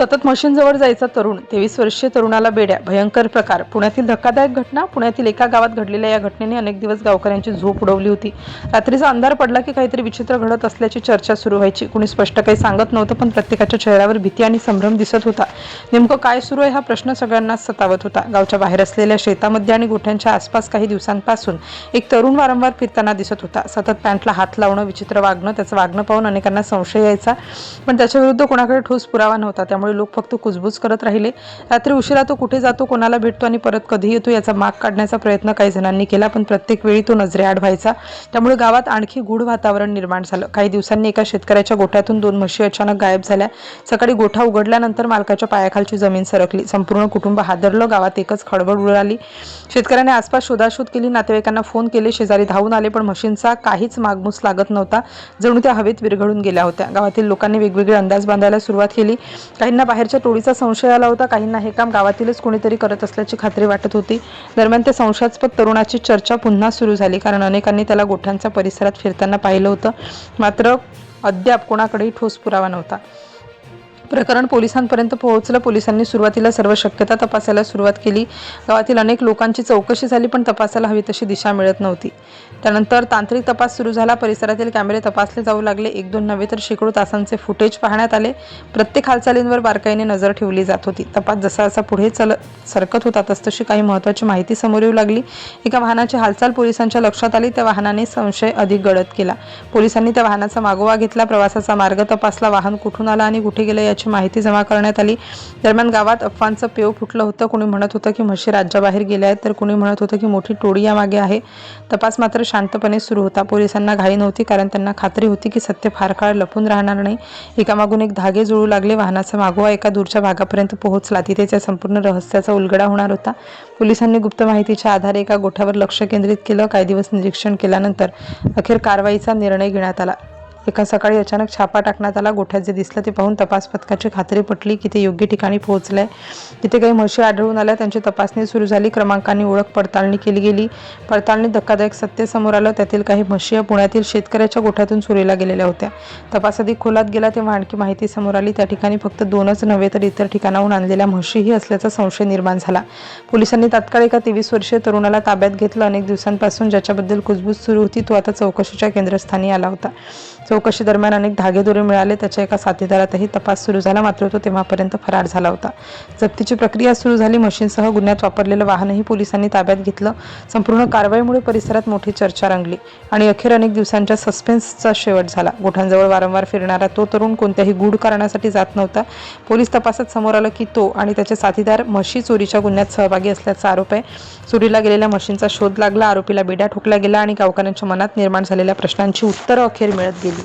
सतत मशीनजवळ जायचा तरुण, 23 वर्षीय तरुणाला बेड्या, भयंकर प्रकार. पुण्यातील धक्कादायक घटना. पुण्यातील एका गावात घडलेल्या या घटनेने अनेक दिवस गावकऱ्यांची झोप उडवली होती. रात्रीचा अंधार पडला की काहीतरी विचित्र घडत असल्याची चर्चा सुरू व्हायची. कुणी स्पष्ट काही सांगत नव्हतं, पण प्रत्येकाच्या चेहऱ्यावर भीती आणि संभ्रम दिसत होता. नेमकं काय सुरू आहे हा प्रश्न सगळ्यांनाच सतावत होता. गावच्या बाहेर असलेल्या शेतामध्ये आणि गोठ्यांच्या आसपास काही दिवसांपासून एक तरुण वारंवार फिरताना दिसत होता. सतत पॅन्टला हात लावणं, विचित्र वागणं. त्याचं वागणं पाहून अनेकांना संशय यायचा, पण त्याच्या विरुद्ध कोणाकडे ठोस पुरावा नव्हता. त्यामुळे लोक फक्त कुजबूज करत राहिले. रात्री उशिरा तो कुठे जातो, कोणाला भेटतो आणि परत कधी येतो याचा माग काढण्याचा प्रयत्न काही जणांनी केला, पण प्रत्येक वेळी तो नजरेआड व्हायचा. त्यामुळे गावात आणखी गूढ वातावरण निर्माण झालं. काही दिवसांनी एका शेतकऱ्याच्या गोठ्यातून 2 म्हशी अचानक गायब झाल्या. सकाळी गोठा उघडल्यानंतर मालकाच्या पायाखालची जमीन सरकली. संपूर्ण कुटुंब हादरलं. गावात एकच खळबळ उडाली. शेतकऱ्याने आसपास शोधाशोध केली, नातेवाईकांना फोन केले, शेजारी धावून आले, पण म्हशींचा काहीच मागमूस लागत नव्हता. जणू त्या हवेत विरघळून गेल्या होत्या. गावातील लोकांनी वेगवेगळे अंदाज बांधायला सुरुवात केली. काहींना बाहेरच्या टोळीचा संशय आला होता, काहींना हे काम गावातीलच कोणीतरी करत असल्याची खात्री वाटत होती. दरम्यान त्या संशयास्पद तरुणाची चर्चा पुन्हा सुरू झाली, कारण अनेकांनी त्याला गोठ्यांच्या परिसरात फिरताना पाहिलं होतं. मात्र अद्याप कोणाकडेही ठोस पुरावा नव्हता. प्रकरण पोलिसांपर्यंत पोहोचलं. पोलिसांनी सुरुवातीला सर्व शक्यता तपासायला सुरुवात केली. गावातील अनेक लोकांची चौकशी झाली, पण तपासाला हवी तशी दिशा मिळत नव्हती. त्यानंतर तांत्रिक तपास सुरू झाला. परिसरातील कॅमेरे तपासले जाऊ लागले. 1-2 नव्हे तर शेकडो तासांचे फुटेज पाहण्यात आले. प्रत्येक हालचालींवर बारकाईने नजर ठेवली जात होती. तपास जसा जसा पुढे सरकत होता तसतशी काही महत्त्वाची माहिती समोर येऊ लागली. एका वाहनाची हालचाल पोलिसांच्या लक्षात आली. त्या वाहनाने संशय अधिक गडद केला. पोलिसांनी त्या वाहनाचा मागोवा घेतला, प्रवासाचा मार्ग तपासला, वाहन कुठून आला आणि कुठे गेलं याची माहिती जमा करण्यात आली. दरम्यान गावात अफवांचं पेव फुटलं होतं. कुणी म्हणत होतं की म्हशी राज्याबाहेर गेल्या आहेत, तर कुणी म्हणत होतं की मोठी टोळी यामागे आहे. तपास मात्र शांतपणे सुरू होता. पोलिसांना घाई नव्हती, कारण त्यांना खात्री होती की सत्य फार काळ लपून राहणार नाही. एकामागून एक धागे जुळू लागले. वाहनाचा मागोवा एका दूरच्या भागापर्यंत पोहोचला. तिथे त्या संपूर्ण रहस्याचा उलगडा होणार होता. पोलिसांनी गुप्त माहितीच्या आधारे एका गोठ्यावर लक्ष केंद्रित केलं. काही दिवस निरीक्षण केल्यानंतर अखेर कारवाईचा निर्णय घेण्यात आला. एका सकाळी अचानक छापा टाकण्यात आला. गोठ्यात जे दिसलं ते पाहून तपास पथकाची खात्री पटली की ते योग्य ठिकाणी पोहोचलंय. तिथे काही म्हशी आढळून आल्या. त्यांची तपासणी सुरू झाली. क्रमांकांनी ओळख पडताळणी केली गेली. पडताळणीत धक्कादायक सत्य समोर आलं. त्यातील काही म्हशी या पुण्यातील शेतकऱ्याच्या गोठ्यातून चोरीला गेलेल्या होत्या. तपास अधिक खोलात गेला तेव्हा आणखी माहिती समोर आली. त्या ठिकाणी फक्त 2च नव्हे तर इतर ठिकाणाहून आणलेल्या म्हशीही असल्याचा संशय निर्माण झाला. पोलिसांनी तात्काळ एका 23 वर्षीय तरुणाला ताब्यात घेतलं. अनेक दिवसांपासून ज्याच्याबद्दल कुजबूज सुरू होती तो आता चौकशीच्या केंद्रस्थानी आला होता. चौकशी दरम्यान अनेक धागेदोरे मिळाले. त्याच्या एका साथीदारातही तपास सुरू झाला, मात्र तो तेव्हापर्यंत फरार झाला होता. जप्तीची प्रक्रिया सुरू झाली. मशीनसह गुन्ह्यात वापरलेलं वाहनही पोलिसांनी ताब्यात घेतलं. संपूर्ण कारवाईमुळे परिसरात मोठी चर्चा रंगली आणि अखेर अनेक दिवसांच्या सस्पेन्सचा शेवट झाला. गोठ्यांजवळ वारंवार फिरणारा तो तरुण कोणत्याही गूढ कारणासाठी जात नव्हता. पोलीस तपासात समोर आलं की तो आणि त्याचे साथीदार म्हशी चोरीच्या गुन्ह्यात सहभागी असल्याचा आरोप आहे. चोरीला गेलेल्या म्हशींचा शोध लागला. आरोपीला बेड्या ठोकल्या गेला आणि गावकऱ्यांच्या मनात निर्माण झालेल्या प्रश्नांची उत्तरं अखेर मिळत गेली.